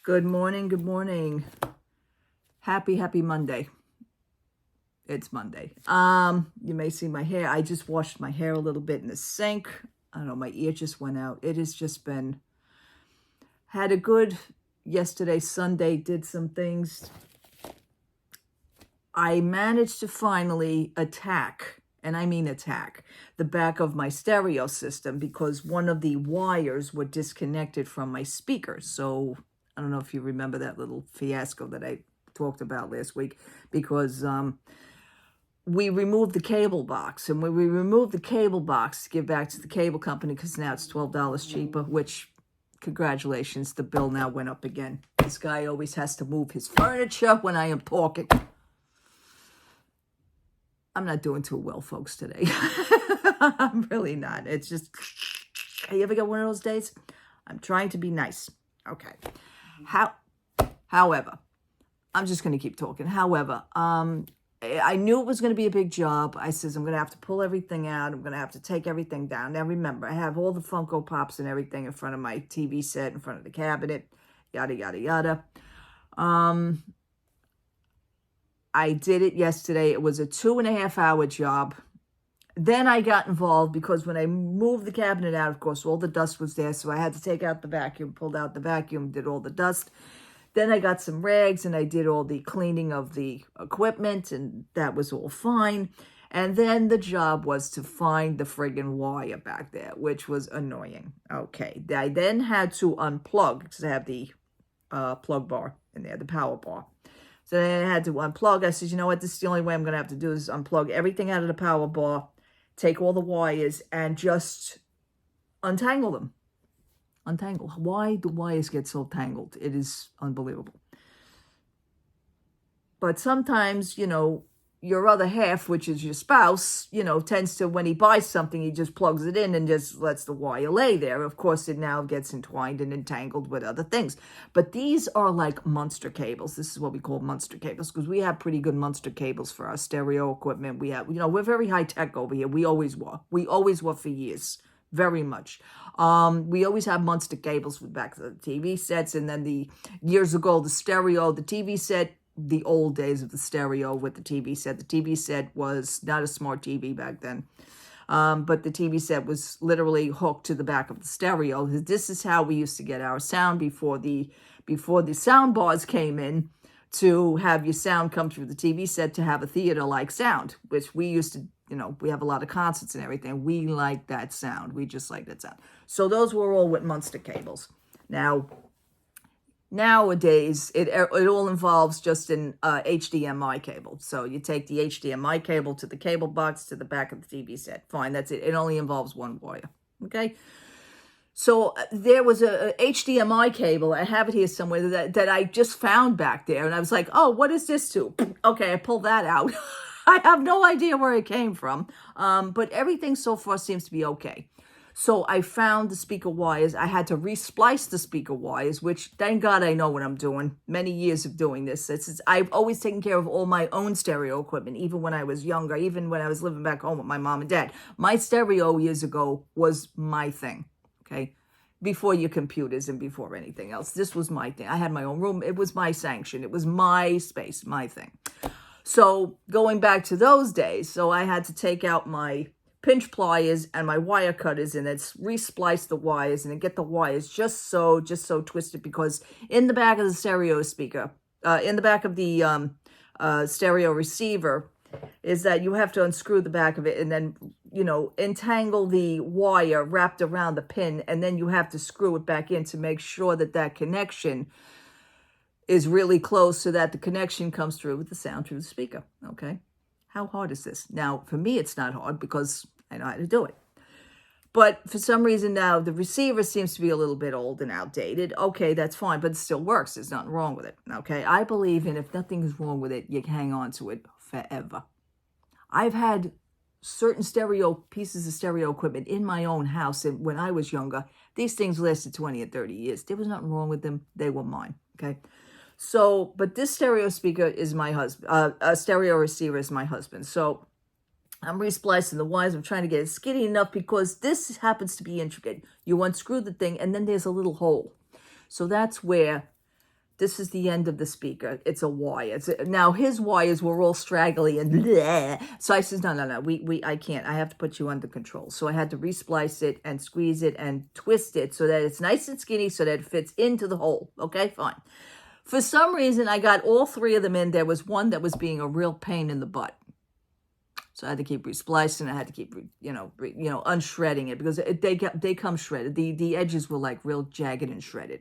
Good morning, good morning. Happy Monday. It's Monday. You may see my hair. I just washed my hair a little bit in the sink. I don't know, my ear just went out. It has just been, had a good yesterday, Sunday, did some things. I managed to finally attack, and I mean attack, the back of my stereo system because one of the wires were disconnected from my speakers. So I don't know if you remember that little fiasco that I talked about last week, because we removed the cable box, and when we removed the cable box to give back to the cable company, because now it's $12 cheaper, which congratulations, the bill now went up again. This guy always has to move his furniture when I am talking. I'm not doing too well, folks, today. I'm really not. It's just, you ever got one of those days? I'm trying to be nice. Okay. However, I'm just going to keep talking. However, I knew it was going to be a big job. I says, I'm going to have to pull everything out. I'm going to have to take everything down. Now, remember, I have all the Funko Pops and everything in front of my TV set, in front of the cabinet, yada, yada, yada. I did it yesterday. It was a 2.5-hour job. Then I got involved because when I moved the cabinet out, of course, all the dust was there. So I had to take out the vacuum, pulled out the vacuum, did all the dust. Then I got some rags and I did all the cleaning of the equipment, and that was all fine. And then the job was to find the friggin' wire back there, which was annoying. Okay. I then had to unplug because I have the plug bar in there, the power bar. So then I had to unplug. I said, you know what? This is the only way I'm going to have to do is unplug everything out of the power bar, take all the wires, and just untangle them. Untangle. Why do wires get so tangled? It is unbelievable. But sometimes, your other half, which is your spouse, tends to, when he buys something, he just plugs it in and just lets the wire lay there. Of course, it now gets entwined and entangled with other things. But these are like Munster cables. This is what we call Munster cables, because we have pretty good Munster cables for our stereo equipment. We have, we're very high tech over here. We always were. We always were for years. Very much. We always have Munster cables with back to the TV sets. And then years ago, the stereo, the TV set, the old days of the stereo with the TV set. The TV set was not a smart TV back then. But the TV set was literally hooked to the back of the stereo. This is how we used to get our sound before the sound bars came in, to have your sound come through the TV set to have a theater-like sound, which we used to, we have a lot of concerts and everything. We like that sound. We just like that sound. So those were all with Munster cables. Now, nowadays, it all involves just an HDMI cable. So you take the HDMI cable to the cable box to the back of the TV set. Fine, that's it. It only involves one wire, okay? So there was a HDMI cable. I have it here somewhere that I just found back there. And I was like, oh, what is this to? Okay, I pulled that out. I have no idea where it came from. But everything so far seems to be okay. So I found the speaker wires. I had to resplice the speaker wires, which thank God I know what I'm doing. Many years of doing this. I've always taken care of all my own stereo equipment, even when I was younger, even when I was living back home with my mom and dad. My stereo years ago was my thing, okay? Before your computers and before anything else. This was my thing. I had my own room. It was my sanction. It was my space, my thing. So going back to those days, so I had to take out my pinch pliers and my wire cutters and then resplice the wires and then get the wires just so twisted, because in the back of the stereo speaker, in the back of the stereo receiver, is that you have to unscrew the back of it and then, entangle the wire wrapped around the pin, and then you have to screw it back in to make sure that connection is really close so that the connection comes through with the sound through the speaker, okay? How hard is this? Now, for me, it's not hard because I know how to do it. But for some reason now, the receiver seems to be a little bit old and outdated. Okay, that's fine, but it still works. There's nothing wrong with it, okay? I believe in, if nothing is wrong with it, you can hang on to it forever. I've had certain pieces of stereo equipment in my own house, and when I was younger, these things lasted 20 or 30 years. There was nothing wrong with them. They were mine, okay? So, but this stereo speaker is my husband. A stereo receiver is my husband. So I'm resplicing the wires. I'm trying to get it skinny enough because this happens to be intricate. You unscrew the thing and then there's a little hole. So that's where This is the end of the speaker. It's a wire. Now his wires were all straggly and bleh. So I says, no. I can't. I have to put you under control. So I had to resplice it and squeeze it and twist it so that it's nice and skinny so that it fits into the hole. Okay, fine. For some reason, I got all three of them in. There was one that was being a real pain in the butt. So I had to keep resplicing. I had to keep, unshredding it because they come shredded. The edges were like real jagged and shredded.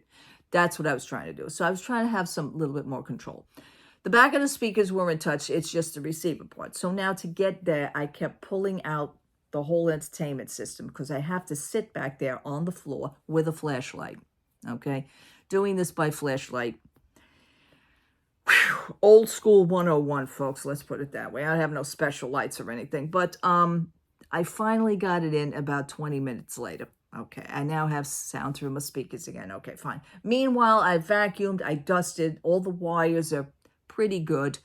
That's what I was trying to do. So I was trying to have some little bit more control. The back of the speakers were in touch. It's just the receiver part. So now to get there, I kept pulling out the whole entertainment system because I have to sit back there on the floor with a flashlight. Okay, doing this by flashlight. Whew. Old school 101, folks. Let's put it that way. I have no special lights or anything, but I finally got it in about 20 minutes later. Okay, I now have sound through my speakers again. Okay, fine. Meanwhile, I vacuumed, I dusted. All the wires are pretty good.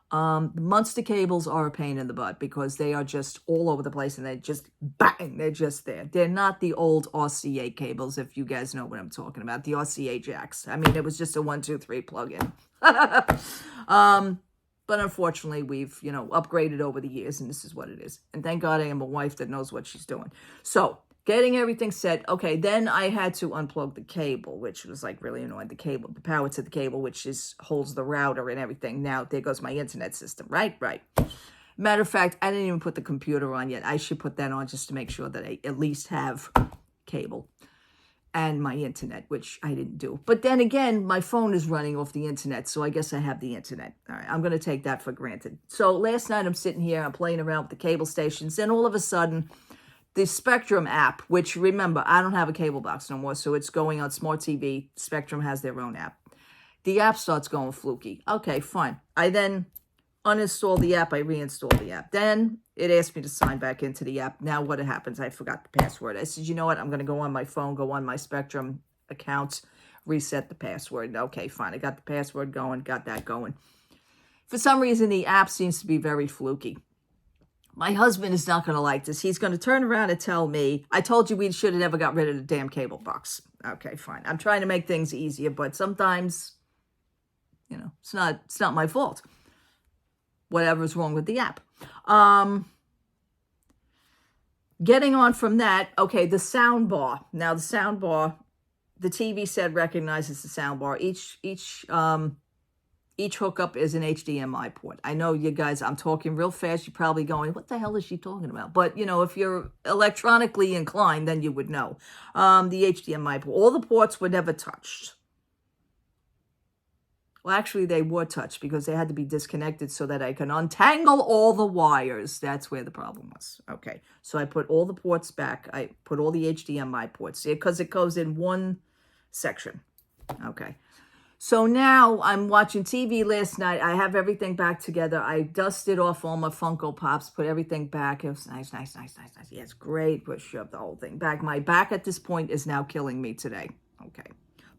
The Munster cables are a pain in the butt because they are just all over the place and they just bang, they're just there. They're not the old RCA cables, if you guys know what I'm talking about, the RCA jacks. I mean, it was just a 1, 2, 3 plug-in. But unfortunately, we've, upgraded over the years, and this is what it is. And thank God I am a wife that knows what she's doing. So, getting everything set. Okay, then I had to unplug the cable, which was like really annoying. The cable, the power to the cable, which holds the router and everything. Now, there goes my internet system, right? Right. Matter of fact, I didn't even put the computer on yet. I should put that on just to make sure that I at least have cable and my internet, which I didn't do. But then again, my phone is running off the internet, so I guess I have the internet. All right, I'm going to take that for granted. So last night I'm sitting here, I'm playing around with the cable stations, and all of a sudden, the Spectrum app, which remember, I don't have a cable box no more, so it's going on Smart TV. Spectrum has their own app. The app starts going fluky. Okay, fine. I then uninstall the app, I reinstall the app. Then it asked me to sign back into the app. Now what happens? I forgot the password. I said, you know what? I'm going to go on my phone, go on my Spectrum accounts, reset the password. Okay, fine. I got the password going, got that going. For some reason, the app seems to be very fluky. My husband is not going to like this. He's going to turn around and tell me, I told you we should have never got rid of the damn cable box. Okay, fine. I'm trying to make things easier, but sometimes, it's not my fault. Whatever's wrong with the app. Getting on from that, okay, the sound bar. Now the sound bar, the TV set recognizes the sound bar. Each hookup is an HDMI port. I know you guys, I'm talking real fast. You're probably going, what the hell is she talking about? But, if you're electronically inclined, then you would know. The HDMI port. All the ports were never touched. Well, actually, they were touched because they had to be disconnected so that I can untangle all the wires. That's where the problem was. Okay, so I put all the ports back. I put all the HDMI ports because it goes in one section. Okay. So now I'm watching TV last night. I have everything back together. I dusted off all my Funko Pops, put everything back. It was nice. Yeah, it's great. We shoved the whole thing back. My back at this point is now killing me today. Okay.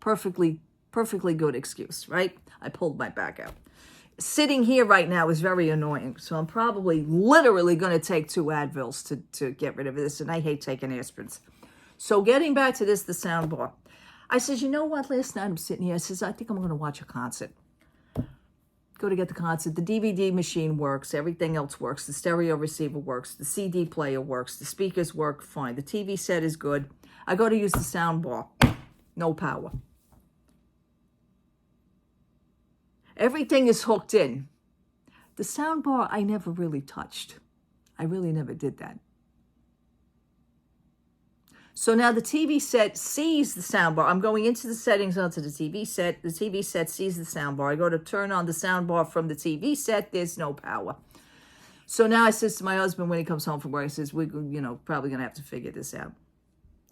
Perfectly good excuse, right? I pulled my back out. Sitting here right now is very annoying. So I'm probably literally going to take 2 Advils to get rid of this. And I hate taking aspirins. So getting back to this, the sound bar. I says, you know what? Last night I'm sitting here. I says, I think I'm going to watch a concert. Go to get the concert. The DVD machine works. Everything else works. The stereo receiver works. The CD player works. The speakers work fine. The TV set is good. I go to use the sound bar. No power. Everything is hooked in. The sound bar I never really touched. I really never did that. So now the TV set sees the soundbar. I'm going into the settings onto the TV set. The TV set sees the soundbar. I go to turn on the soundbar from the TV set. There's no power. So now I says to my husband when he comes home from work, I says, we're probably going to have to figure this out.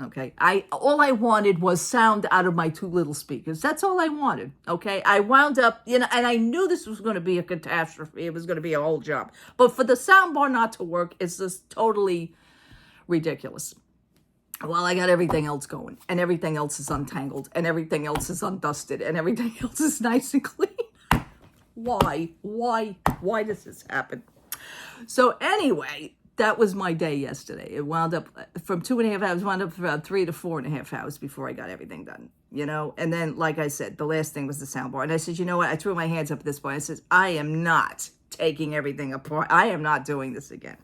Okay. All I wanted was sound out of my 2 little speakers. That's all I wanted. Okay. I wound up, and I knew this was going to be a catastrophe. It was going to be a whole job. But for the soundbar not to work, it's just totally ridiculous. Well, I got everything else going, and everything else is untangled, and everything else is undusted, and everything else is nice and clean. Why does this happen? So anyway, that was my day yesterday. It wound up from 2.5 hours, wound up around 3 to 4.5 hours before I got everything done. you know? And then, like I said, the last thing was the soundbar. And I said, you know what? I threw my hands up at this point. I said, I am not taking everything apart. I am not doing this again.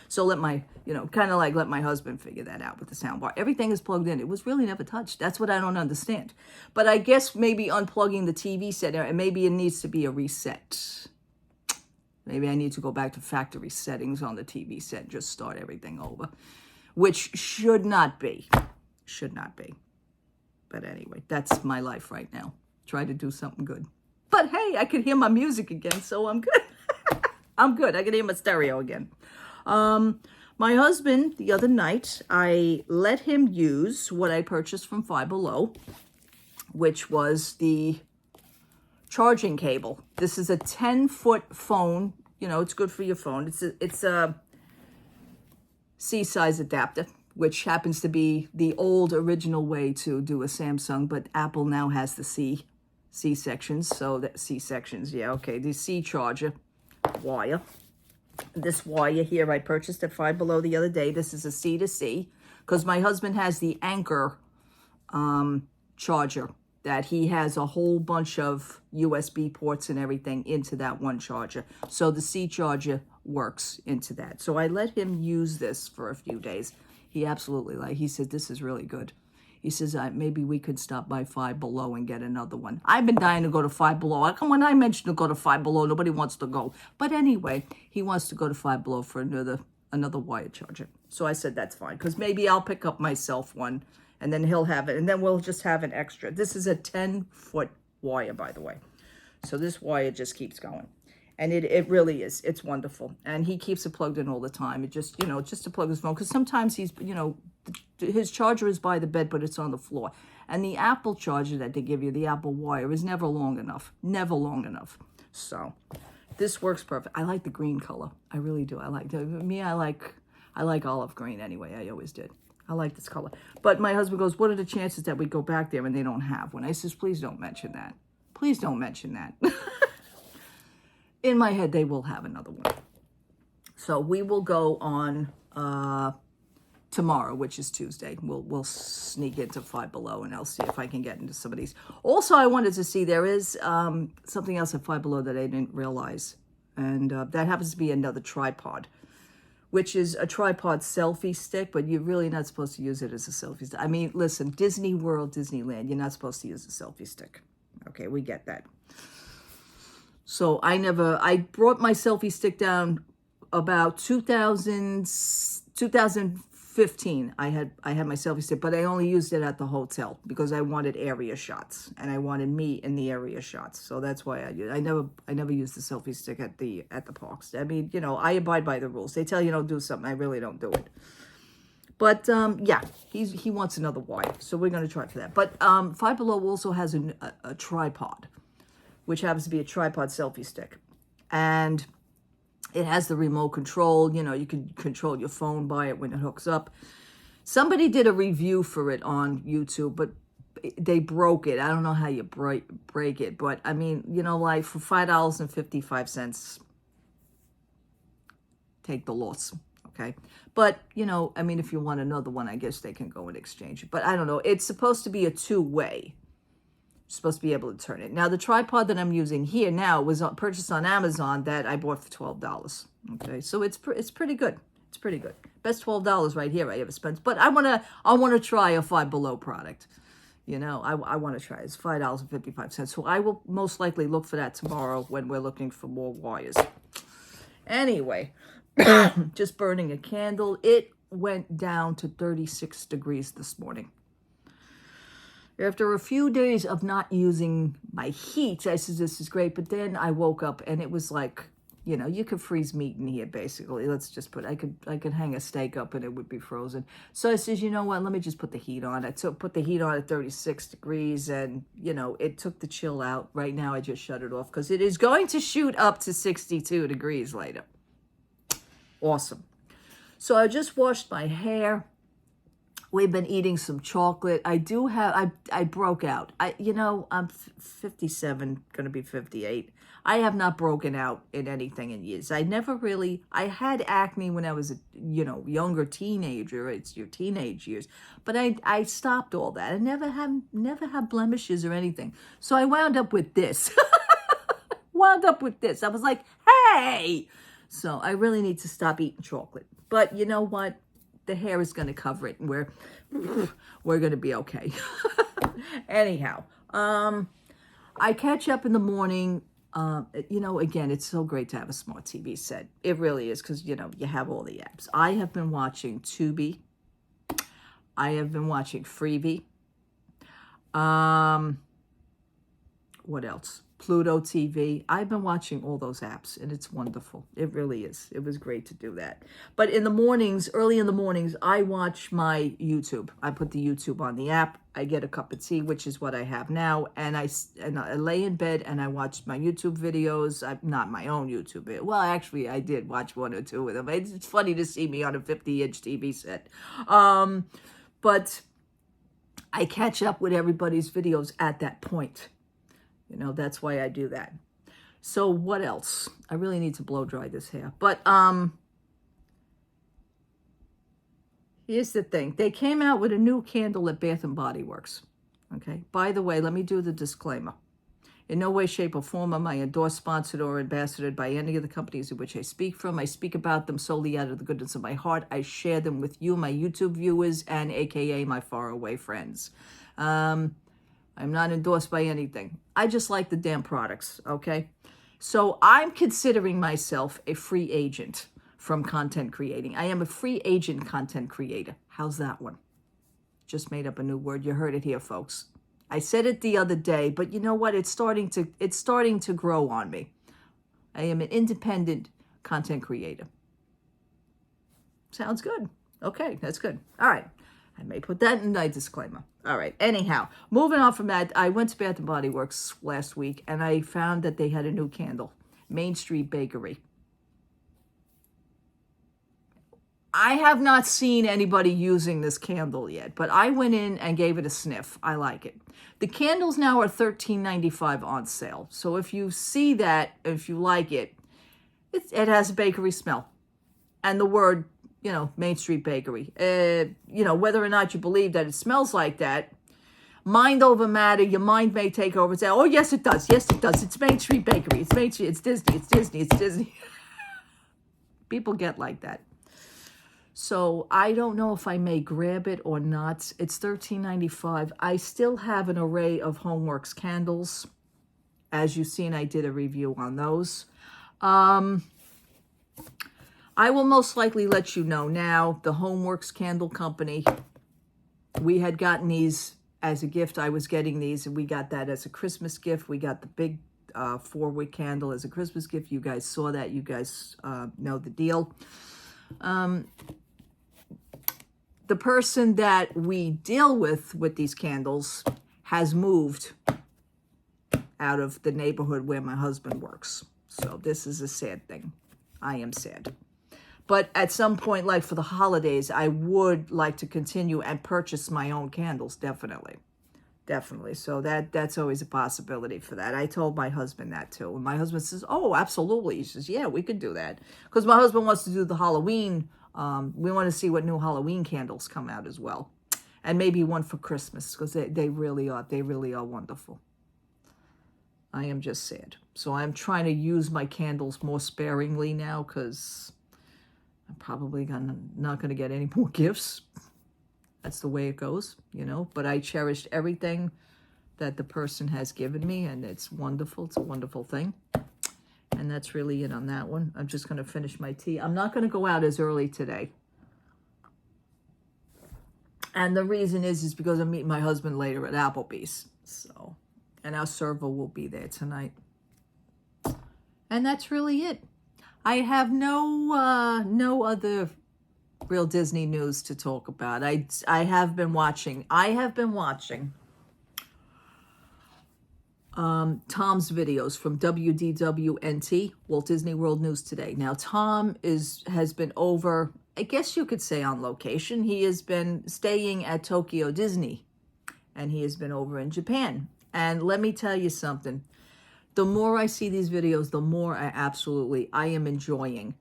So let my, you know, kind of like let my husband figure that out with the soundbar. Everything is plugged in. It was really never touched. That's what I don't understand. But I guess maybe unplugging the TV set, and maybe it needs to be a reset. Maybe I need to go back to factory settings on the TV set and just start everything over, which should not be. Should not be. But anyway, that's my life right now. Try to do something good. But hey, I can hear my music again, so I'm good. I'm good. I can hear my stereo again. My husband, the other night, I let him use what I purchased from Five Below, which was the charging cable. This is a 10-foot phone. You know, it's good for your phone. It's a C-size adapter, which happens to be the old original way to do a Samsung, but Apple now has the C sections. So that C sections, yeah, okay. The C charger wire. This wire here I purchased at Five Below the other day. This is a C to C because my husband has the Anker charger that he has a whole bunch of USB ports and everything into that one charger. So the C charger works into that. So I let him use this for a few days. He absolutely liked it. He said, this is really good. He says, maybe we could stop by Five Below and get another one. I've been dying to go to Five Below. When I mentioned to go to Five Below, nobody wants to go. But anyway, he wants to go to Five Below for another wire charger. So I said, that's fine. Because maybe I'll pick up myself one, and then he'll have it. And then we'll just have an extra. This is a 10-foot wire, by the way. So this wire just keeps going. And it really is. It's wonderful. And he keeps it plugged in all the time. It just, you know, just to plug his phone. Because sometimes he's, you know, his charger is by the bed, but it's on the floor. And the Apple charger that they give you, the Apple wire, is never long enough. Never long enough. So this works perfect. I like the green color. I really do. I like olive green anyway. I always did. I like this color. But my husband goes, what are the chances that we go back there and they don't have one? I says, please don't mention that. Please don't mention that. In my head, they will have another one. So we will go on tomorrow, which is Tuesday. We'll sneak into Five Below, and I'll see if I can get into some of these. Also, I wanted to see, there is something else at Five Below that I didn't realize. And that happens to be another tripod, which is a tripod selfie stick, but you're really not supposed to use it as a selfie stick. I mean, listen, Disney World, Disneyland, you're not supposed to use a selfie stick. Okay, we get that. So I brought my selfie stick down about 2015. I had my selfie stick, but I only used it at the hotel because I wanted area shots and I wanted me in the area shots. So that's why I never used the selfie stick at the parks. I mean, you know, I abide by the rules. They tell you don't do something, I really don't do it. But yeah, he wants another wire, so we're gonna try for that. But Five Below also has a tripod, which happens to be a tripod selfie stick. And it has the remote control. You know, you can control your phone by it when it hooks up. Somebody did a review for it on YouTube, but they broke it. I don't know how you break it. But, I mean, you know, like for $5.55, take the loss, okay? But, you know, I mean, if you want another one, I guess they can go and exchange it. But I don't know. It's supposed to be a two-way. Supposed to be able to turn it. Now, the tripod that I'm using here now was purchased on Amazon that I bought for $12. Okay, so it's pretty good. It's pretty good. Best $12 right here I ever spent. But I wanna try a Five Below product. You know, I want to try it. It's $5.55. So I will most likely look for that tomorrow when we're looking for more wires. Anyway, just burning a candle. It went down to 36 degrees this morning. After a few days of not using my heat, I said, this is great. But then I woke up and it was like, you know, you could freeze meat in here, basically. Let's just I could hang a steak up and it would be frozen. So I says, you know what, let me just put the heat on. I put the heat on at 36 degrees and, you know, it took the chill out. Right now I just shut it off because it is going to shoot up to 62 degrees later. Awesome. So I just washed my hair. We've been eating some chocolate. I broke out. I'm 57, going to be 58. I have not broken out in anything in years. I had acne when I was a, younger teenager. It's your teenage years. But I stopped all that. I never had blemishes or anything. So I wound up with this. I was like, hey! So I really need to stop eating chocolate. But you know what? The hair is going to cover it, and we're going to be okay. Anyhow, I catch up in the morning. Again, it's so great to have a smart TV set. It really is, because you have all the apps. I have been watching Tubi. I have been watching Freevee. What else? Pluto TV. I've been watching all those apps, and it's wonderful. It really is. It was great to do that. But in the mornings, early in the mornings, I watch my YouTube. I put the YouTube on the app. I get a cup of tea, which is what I have now, and I lay in bed and I watch my YouTube videos. Not my own YouTube video. Well, actually, I did watch one or two of them. It's funny to see me on a 50-inch TV set. But I catch up with everybody's videos at that point. That's why I do that. So what else? I really need to blow dry this hair. But here's the thing. They came out with a new candle at Bath & Body Works. Okay. By the way, let me do the disclaimer. In no way, shape, or form am I endorsed, sponsored, or ambassadored by any of the companies in which I speak from. I speak about them solely out of the goodness of my heart. I share them with you, my YouTube viewers, and AKA my faraway friends. I'm not endorsed by anything. I just like the damn products, okay? So I'm considering myself a free agent from content creating. I am a free agent content creator. How's that one? Just made up a new word. You heard it here, folks. I said it the other day, but you know what? It's starting to grow on me. I am an independent content creator. Sounds good. Okay, that's good. All right. I may put that in my disclaimer. All right. Anyhow, moving on from that, I went to Bath & Body Works last week, and I found that they had a new candle, Main Street Bakery. I have not seen anybody using this candle yet, but I went in and gave it a sniff. I like it. The candles now are $13.95 on sale. So if you see that, if you like it, it has a bakery smell. And the word, Main Street Bakery. Whether or not you believe that it smells like that, mind over matter, your mind may take over and say, oh, yes, it does. Yes, it does. It's Main Street Bakery. It's Main Street. It's Disney. It's Disney. It's Disney. People get like that. So I don't know if I may grab it or not. It's $13.95. I still have an array of Homeworks candles. As you've seen, I did a review on those. I will most likely let you know now, the Homeworks Candle Company, we had gotten these as a gift. I was getting these, and we got that as a Christmas gift. We got the big 4-wick candle as a Christmas gift. You guys saw that. You guys know the deal. The person that we deal with these candles has moved out of the neighborhood where my husband works. So this is a sad thing. I am sad. But at some point, like for the holidays, I would like to continue and purchase my own candles, definitely. Definitely. So that's always a possibility for that. I told my husband that too. And my husband says, oh, absolutely. He says, yeah, we could do that. Because my husband wants to do the Halloween. We want to see what new Halloween candles come out as well. And maybe one for Christmas, because they really are. They really are wonderful. I am just sad. So I'm trying to use my candles more sparingly now, because I'm probably not going to get any more gifts. That's the way it goes, But I cherished everything that the person has given me, and it's wonderful. It's a wonderful thing. And that's really it on that one. I'm just going to finish my tea. I'm not going to go out as early today. And the reason is because I'm meeting my husband later at Applebee's. So, and our server will be there tonight. And that's really it. I have no other real Disney news to talk about. I have been watching Tom's videos from WDWNT, Walt Disney World News Today. Now Tom has been over I guess you could say on location. He has been staying at Tokyo Disney, and he has been over in Japan. And let me tell you something. The more I see these videos, the more I am enjoying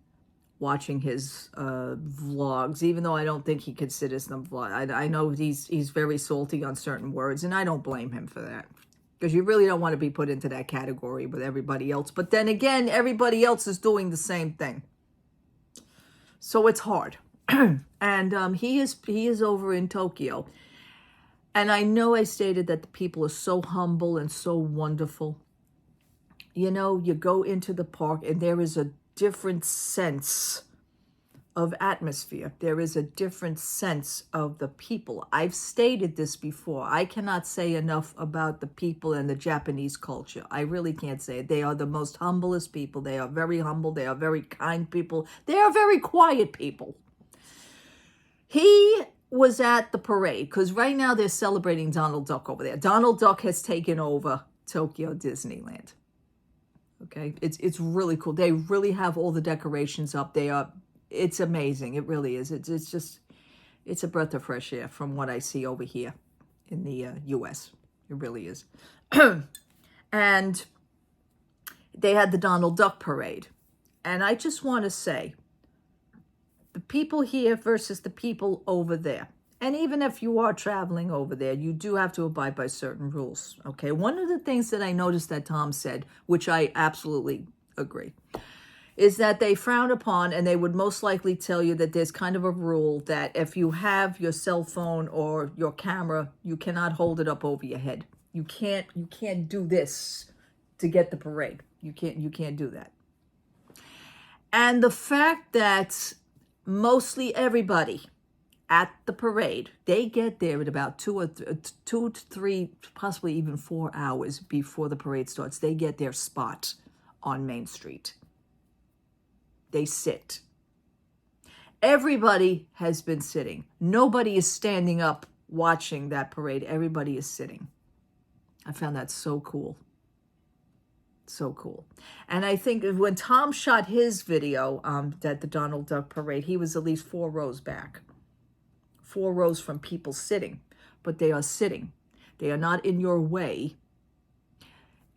watching his vlogs, even though I don't think he considers them vlogs. I know he's very salty on certain words, and I don't blame him for that. Because you really don't want to be put into that category with everybody else. But then again, everybody else is doing the same thing. So it's hard. And he is over in Tokyo. And I know I stated that the people are so humble and so wonderful. You know, you go into the park and there is a different sense of atmosphere. There is a different sense of the people. I've stated this before. I cannot say enough about the people and the Japanese culture. I really can't say it. They are the most humblest people. They are very humble. They are very kind people. They are very quiet people. He was at the parade because right now they're celebrating Donald Duck over there. Donald Duck has taken over Tokyo Disneyland. Okay, it's really cool. They really have all the decorations up. It's amazing. It really is. It's a breath of fresh air from what I see over here in the U.S. It really is. And they had the Donald Duck parade. And I just want to say, the people here versus the people over there. And even if you are traveling over there, you do have to abide by certain rules, okay? One of the things that I noticed that Tom said, which I absolutely agree, is that they frown upon, and they would most likely tell you that there's kind of a rule that if you have your cell phone or your camera, you cannot hold it up over your head. You can't do this to get the parade. You can't do that. And the fact that mostly everybody at the parade, they get there at about 2 to 3, possibly even 4 hours before the parade starts. They get their spot on Main Street. They sit. Everybody has been sitting. Nobody is standing up watching that parade. Everybody is sitting. I found that so cool. So cool. And I think when Tom shot his video at the Donald Duck parade, he was at least 4 rows back. 4 rows from people sitting, but they are sitting. They are not in your way.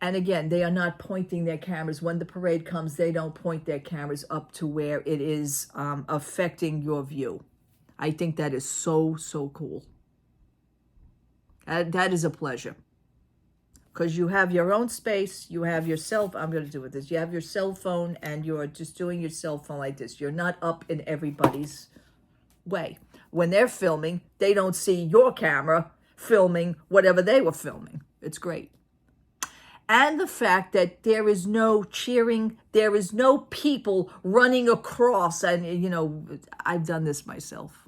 And again, they are not pointing their cameras. When the parade comes, they don't point their cameras up to where it is affecting your view. I think that is so, so cool. That is a pleasure. Because you have your own space, you have your I'm going to do with this. You have your cell phone and you're just doing your cell phone like this. You're not up in everybody's way. When they're filming, they don't see your camera filming whatever they were filming. It's great. And the fact that there is no cheering, there is no people running across. And, you know, I've done this myself.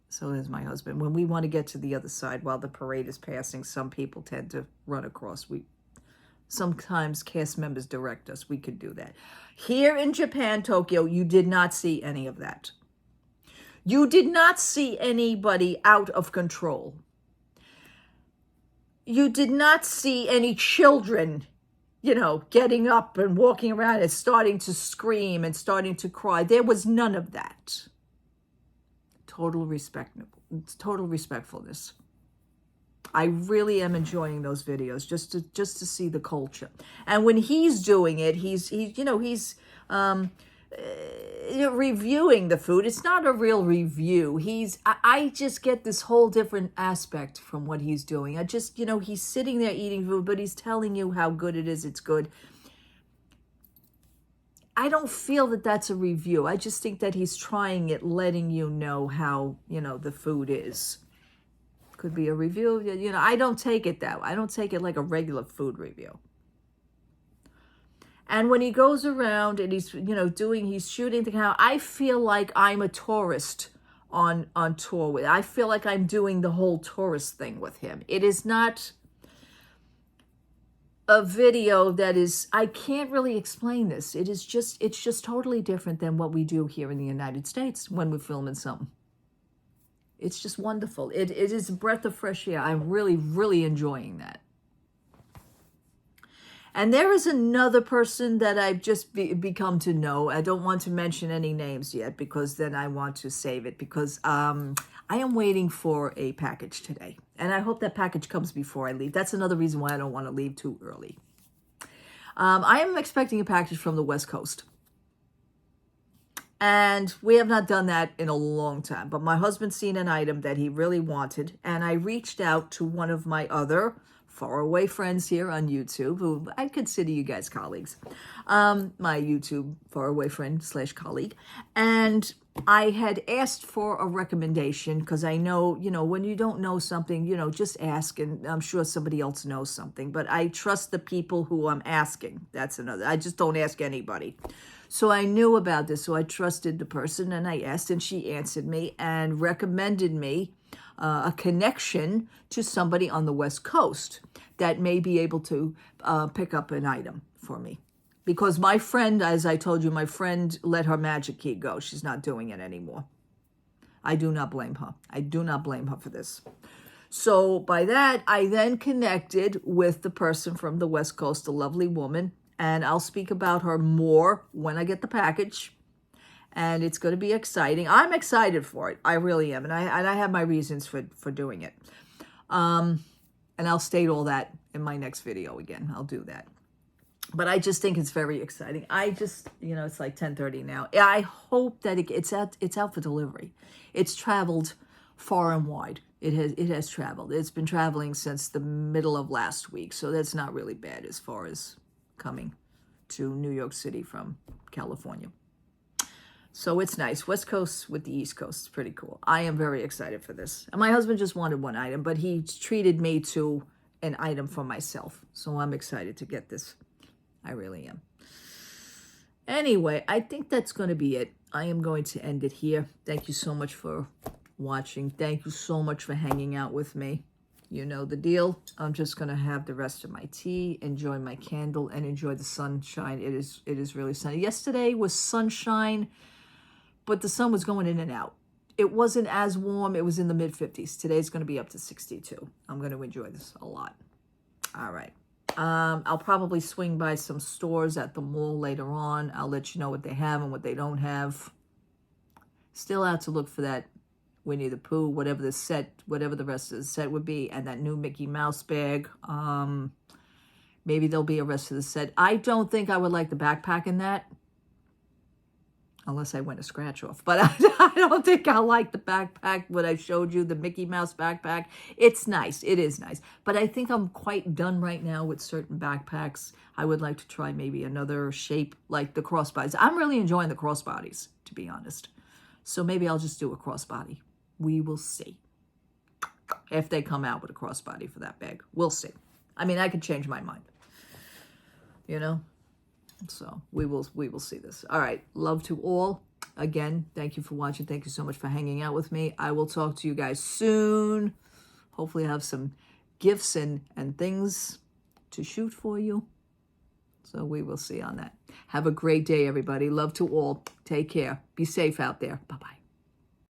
So is my husband. When we want to get to the other side while the parade is passing, some people tend to run across. Sometimes cast members direct us. We could do that. Here in Japan, Tokyo, you did not see any of that. You did not see anybody out of control. You did not see any children, you know, getting up and walking around and starting to scream and starting to cry. There was none of that. Total respectfulness. I really am enjoying those videos just to see the culture. And when he's doing it, he's reviewing the food. It's not a real review. I just get this whole different aspect from what he's doing. He's sitting there eating food, but he's telling you how good it is. It's good. I don't feel that that's a review. I just think that he's trying it, letting you know how, the food is. Could be a review. I don't take it that way. I don't take it like a regular food review. And when he goes around and he's shooting the camera, I feel like I'm a tourist on tour with. I feel like I'm doing the whole tourist thing with him. It is not a video that is, I can't really explain this. It's just totally different than what we do here in the United States when we're filming something. It's just wonderful. It is a breath of fresh air. I'm really, really enjoying that. And there is another person that I've just become to know. I don't want to mention any names yet because then I want to save it because I am waiting for a package today. And I hope that package comes before I leave. That's another reason why I don't want to leave too early. I am expecting a package from the West Coast. And we have not done that in a long time. But my husband's seen an item that he really wanted. And I reached out to one of my other faraway friends here on YouTube, who I consider you guys colleagues. My YouTube faraway friend / colleague. And I had asked for a recommendation because I know, when you don't know something, just ask, and I'm sure somebody else knows something. But I trust the people who I'm asking. That's another. I just don't ask anybody. So I knew about this, so I trusted the person, and I asked, and she answered me and recommended me a connection to somebody on the West Coast that may be able to pick up an item for me. Because my friend, as I told you, my friend let her magic key go. She's not doing it anymore. I do not blame her. I do not blame her for this. So by that, I then connected with the person from the West Coast, a lovely woman, and I'll speak about her more when I get the package. And it's going to be exciting. I'm excited for it. I really am. And I have my reasons for doing it. And I'll state all that in my next video again. I'll do that. But I just think it's very exciting. I just, it's like 10:30 now. I hope that it's out for delivery. It's traveled far and wide. It has traveled. It's been traveling since the middle of last week. So that's not really bad as far as coming to New York City from California. So it's nice. West Coast with the East Coast. It's pretty cool. I am very excited for this. And my husband just wanted one item, but he treated me to an item for myself. So I'm excited to get this. I really am. Anyway, I think that's going to be it. I am going to end it here. Thank you so much for watching. Thank you so much for hanging out with me. You know the deal. I'm just going to have the rest of my tea, enjoy my candle, and enjoy the sunshine. It is really sunny. Yesterday was sunshine, but the sun was going in and out. It wasn't as warm. It was in the mid-50s. Today's going to be up to 62. I'm going to enjoy this a lot. All right. I'll probably swing by some stores at the mall later on. I'll let you know what they have and what they don't have. Still out to look for that Winnie the Pooh, whatever the rest of the set would be, and that new Mickey Mouse bag. Maybe there'll be a rest of the set. I don't think I would like the backpack in that, unless I win a scratch off. But I don't think I like the backpack, what I showed you, the Mickey Mouse backpack. It's nice. It is nice. But I think I'm quite done right now with certain backpacks. I would like to try maybe another shape like the crossbodies. I'm really enjoying the crossbodies, to be honest. So maybe I'll just do a crossbody. We will see. If they come out with a crossbody for that bag. We'll see. I mean, I could change my mind. So we will see this. All right. Love to all. Again, thank you for watching. Thank you so much for hanging out with me. I will talk to you guys soon. Hopefully I have some gifts and things to shoot for you. So we will see on that. Have a great day, everybody. Love to all. Take care. Be safe out there. Bye-bye.